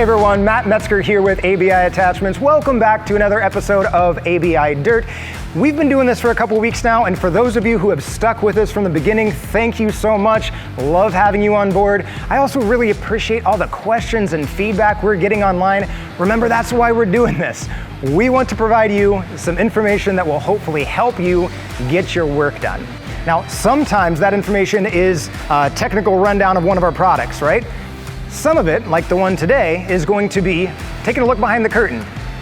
Hey everyone, Matt Metzger here with ABI Attachments. Welcome back to another episode of ABI Dirt. We've been doing this for a couple weeks now, and for those of you who have stuck with us from the beginning, thank you so much. Love having you on board. I also really appreciate all the questions and feedback we're getting online. Remember, that's why we're doing this. We want to provide you some information that will hopefully help you get your work done. Now, sometimes that information is a technical rundown of one of our products, right? Some of it, like the one today, is going to be taking a look behind the curtain.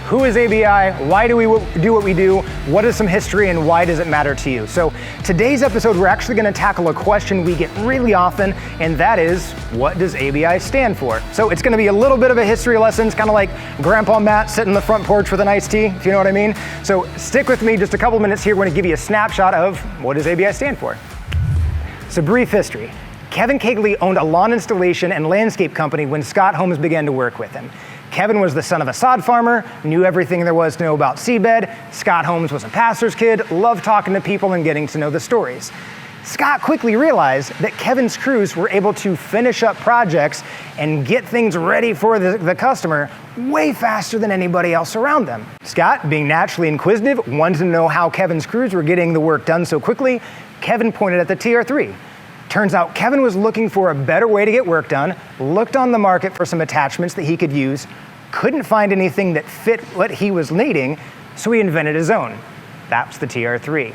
Who is ABI? Why do we do what we do? What is some history and why does it matter to you? So today's episode, we're actually going to tackle a question we get really often, and that is, what does ABI stand for? So it's going to be a little bit of a history lesson. It's kind of like Grandpa Matt sitting on the front porch with an iced tea, if you know what I mean. So stick with me just a couple minutes here. We're going to give you a snapshot of what does ABI stand for. So brief history. Kevin Kegley owned a lawn installation and landscape company when Scott Holmes began to work with him. Kevin was the son of a sod farmer, knew everything there was to know about seabed. Scott Holmes was a pastor's kid, loved talking to people and getting to know the stories. Scott quickly realized that Kevin's crews were able to finish up projects and get things ready for the customer way faster than anybody else around them. Scott, being naturally inquisitive, wanted to know how Kevin's crews were getting the work done so quickly. Kevin pointed at the TR3. Turns out Kevin was looking for a better way to get work done, looked on the market for some attachments that he could use, couldn't find anything that fit what he was needing, so he invented his own. That's the TR3.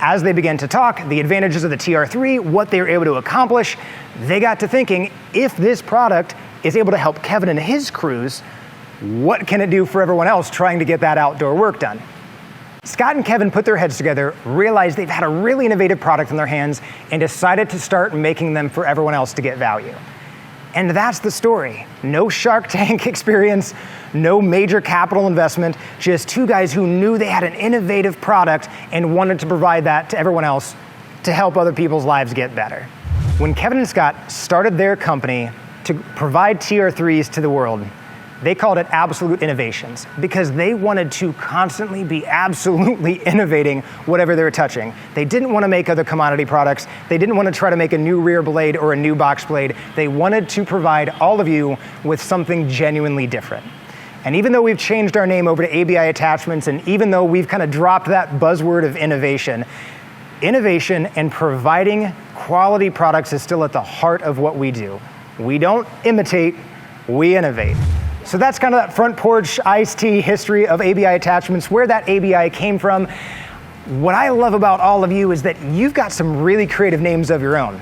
As they began to talk, the advantages of the TR3, what they were able to accomplish, they got to thinking, if this product is able to help Kevin and his crews, what can it do for everyone else trying to get that outdoor work done? Scott and Kevin put their heads together, realized they've had a really innovative product in their hands, and decided to start making them for everyone else to get value. And that's the story. No Shark Tank experience, no major capital investment, just two guys who knew they had an innovative product and wanted to provide that to everyone else to help other people's lives get better. When Kevin and Scott started their company to provide TR3s to the world, they called it Absolute Innovations because they wanted to constantly be absolutely innovating whatever they were touching. They didn't want to make other commodity products. They didn't want to try to make a new rear blade or a new box blade. They wanted to provide all of you with something genuinely different. And even though we've changed our name over to ABI Attachments, and even though we've kind of dropped that buzzword of innovation and providing quality products is still at the heart of what we do. We don't imitate, we innovate. So that's kind of that front porch iced tea history of ABI Attachments, where that ABI came from. What I love about all of you is that you've got some really creative names of your own.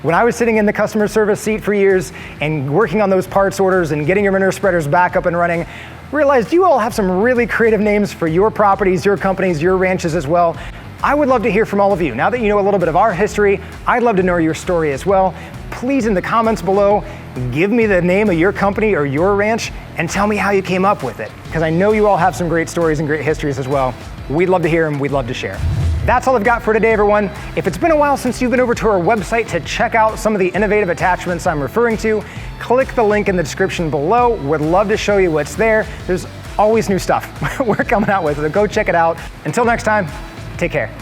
When I was sitting in the customer service seat for years and working on those parts orders and getting your manure spreaders back up and running, realized you all have some really creative names for your properties, your companies, your ranches as well. I would love to hear from all of you. Now that you know a little bit of our history, I'd love to know your story as well. Please, in the comments below, give me the name of your company or your ranch and tell me how you came up with it, because I know you all have some great stories and great histories as well. We'd love to hear them, we'd love to share. That's all I've got for today, everyone. If it's been a while since you've been over to our website to check out some of the innovative attachments I'm referring to, click the link in the description below. Would love to show you what's there. There's always new stuff we're coming out with, so go check it out. Until next time, take care.